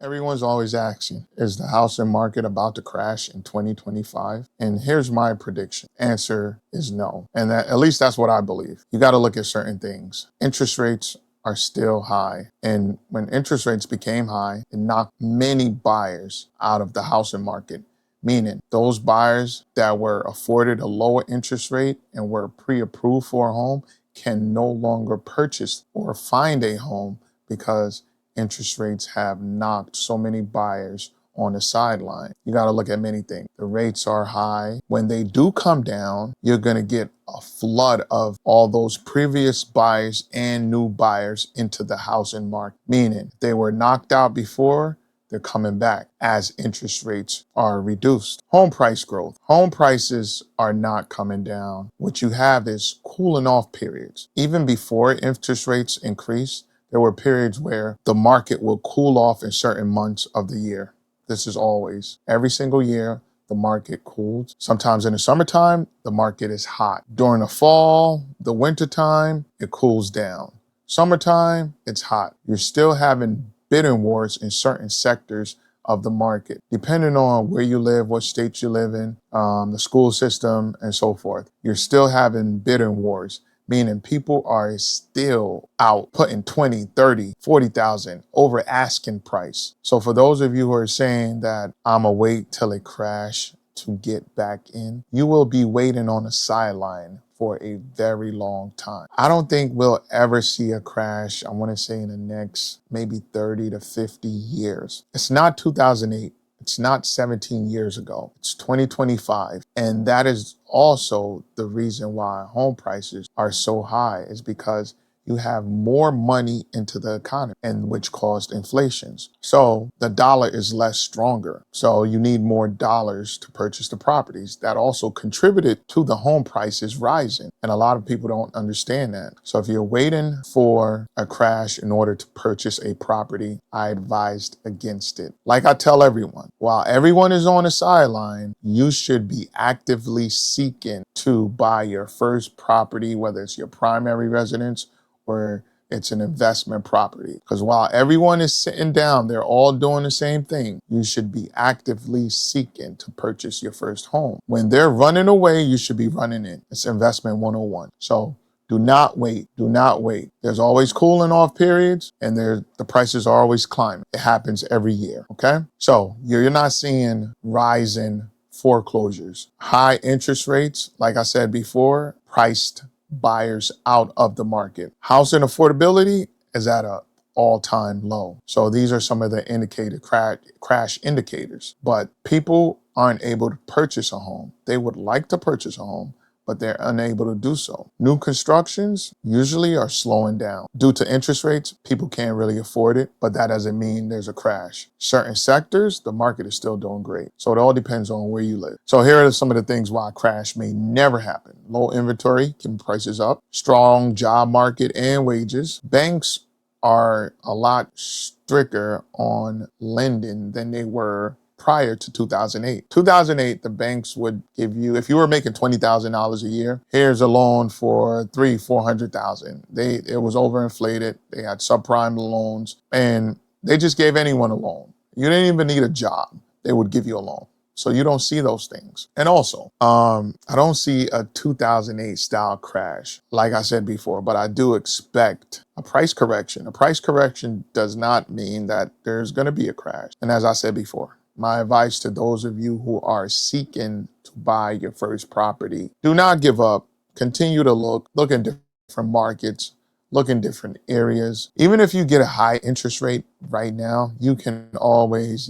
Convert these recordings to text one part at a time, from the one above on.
Everyone's always asking, is the housing market about to crash in 2025? And here's my prediction. Answer is no. And that, at least that's what I believe. You got to look at certain things. Interest rates are still high. And when interest rates became high, it knocked many buyers out of the housing market. Meaning those buyers that were afforded a lower interest rate and were pre-approved for a home can no longer purchase or find a home because interest rates have knocked so many buyers on the sideline. You got to look at many things. The rates are high. When they do come down, you're going to get a flood of all those previous buyers and new buyers into the housing market. Meaning they were knocked out before, they're coming back as interest rates are reduced. Home price growth. Home prices are not coming down. What you have is cooling off periods. Even before interest rates increase, there were periods where the market will cool off in certain months of the year. This is always. Every single year, the market cools. Sometimes in the summertime, the market is hot. During the fall, the wintertime, it cools down. Summertime, it's hot. You're still having bidding wars in certain sectors of the market, depending on where you live, what state you live in, the school system, and so forth. You're still having bidding wars, meaning people are still out putting 20, 30, 40,000 over asking price. So for those of you who are saying that I'ma wait till it crash to get back in, you will be waiting on the sideline for a very long time. I don't think we'll ever see a crash, I want to say in the next maybe 30 to 50 years. It's not 2008. It's not 17 years ago. It's 2025. And that is also the reason why home prices are so high, is because you have more money into the economy, and which caused inflations. So the dollar is less stronger. So you need more dollars to purchase the properties. That also contributed to the home prices rising. And a lot of people don't understand that. So if you're waiting for a crash in order to purchase a property, I advised against it. Like I tell everyone, while everyone is on the sideline, you should be actively seeking to buy your first property, whether it's your primary residence or it's an investment property. Because while everyone is sitting down, they're all doing the same thing. You should be actively seeking to purchase your first home. When they're running away, you should be running in. It's investment 101. So do not wait. Do not wait. There's always cooling off periods, and the prices are always climbing. It happens every year, okay? So you're not seeing rising foreclosures. High interest rates, like I said before, priced buyers out of the market. Housing affordability is at an all-time low. So these are some of the indicated crash indicators. But people aren't able to purchase a home. They would like to purchase a home, but they're unable to do so. New constructions usually are slowing down. Due to interest rates, people can't really afford it, but that doesn't mean there's a crash. Certain sectors, the market is still doing great. So it all depends on where you live. So here are some of the things why a crash may never happen. Low inventory, keeping prices up. Strong job market and wages. Banks are a lot stricter on lending than they were prior to 2008. 2008, the banks would give you, if you were making $20,000 a year, here's a loan for $400,000. It was overinflated. They had subprime loans, and they just gave anyone a loan. You didn't even need a job. They would give you a loan. So you don't see those things. And also, I don't see a 2008 style crash, like I said before, but I do expect a price correction. A price correction does not mean that there's going to be a crash. And as I said before, my advice to those of you who are seeking to buy your first property, do not give up. Continue to look in different markets, look in different areas. Even if you get a high interest rate right now, you can always,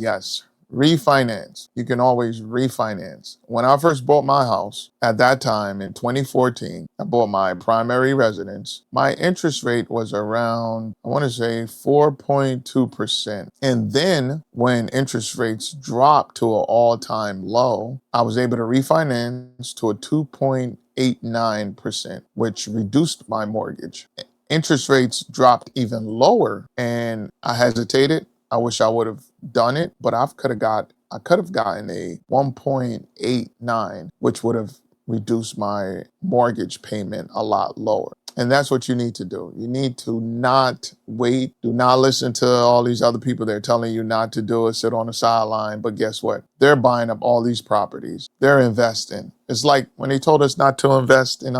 refinance. You can always refinance. When I first bought my house, at that time in 2014, I bought my primary residence. My interest rate was around, I want to say 4.2%. And then when interest rates dropped to an all-time low, I was able to refinance to a 2.89%, which reduced my mortgage. Interest rates dropped even lower, and I hesitated. I wish I would have done it, but I could have gotten a 1.89, which would have reduced my mortgage payment a lot lower. And that's what you need to do. You need to not wait. Do not listen to all these other people. They're telling you not to do it, sit on the sideline. But guess what? They're buying up all these properties. They're investing. It's like when they told us not to invest in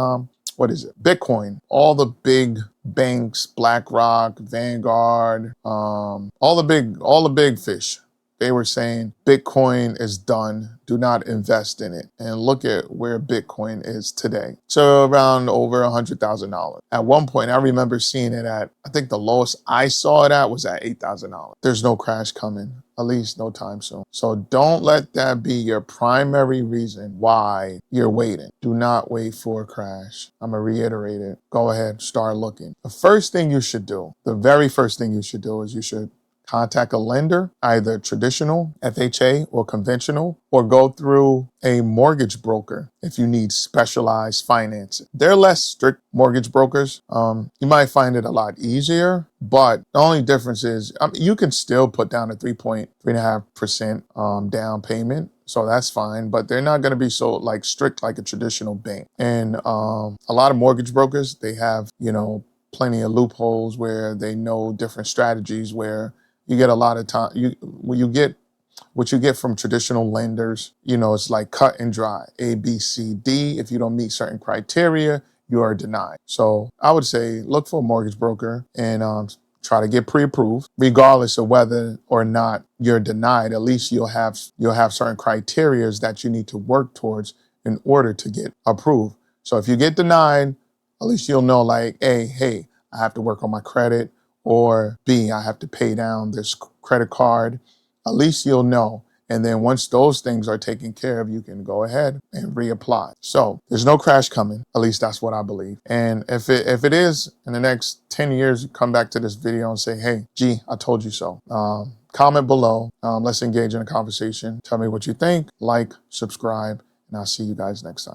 what is it? Bitcoin. All the big banks, BlackRock, Vanguard, all the big fish. They were saying Bitcoin is done. Do not invest in it. And look at where Bitcoin is today. So around over $100,000. At one point, I remember seeing it at, I think the lowest I saw it at was at $8,000. There's no crash coming, at least no time soon. So don't let that be your primary reason why you're waiting. Do not wait for a crash. I'm going to reiterate it. Go ahead, start looking. The first thing you should do, the very first thing you should do is you should contact a lender, either traditional, FHA, or conventional, or go through a mortgage broker if you need specialized financing. They're less strict mortgage brokers. You might find it a lot easier, but the only difference is you can still put down a 3.5% down payment. So that's fine, but they're not going to be so like strict like a traditional bank. And a lot of mortgage brokers, they have, plenty of loopholes where they know different strategies where you get a lot of time. When you get what you get from traditional lenders, it's like cut and dry. A, B, C, D. If you don't meet certain criteria, you are denied. So I would say look for a mortgage broker and try to get pre-approved, regardless of whether or not you're denied. At least you'll have certain criteria that you need to work towards in order to get approved. So if you get denied, at least you'll know like, A, hey, I have to work on my credit, or B, I have to pay down this credit card. At least you'll know. And then once those things are taken care of, you can go ahead and reapply. So there's no crash coming. At least that's what I believe. And if it is in the next 10 years, come back to this video and say, hey, G, I told you so. Comment below. Let's engage in a conversation. Tell me what you think. Like, subscribe, and I'll see you guys next time.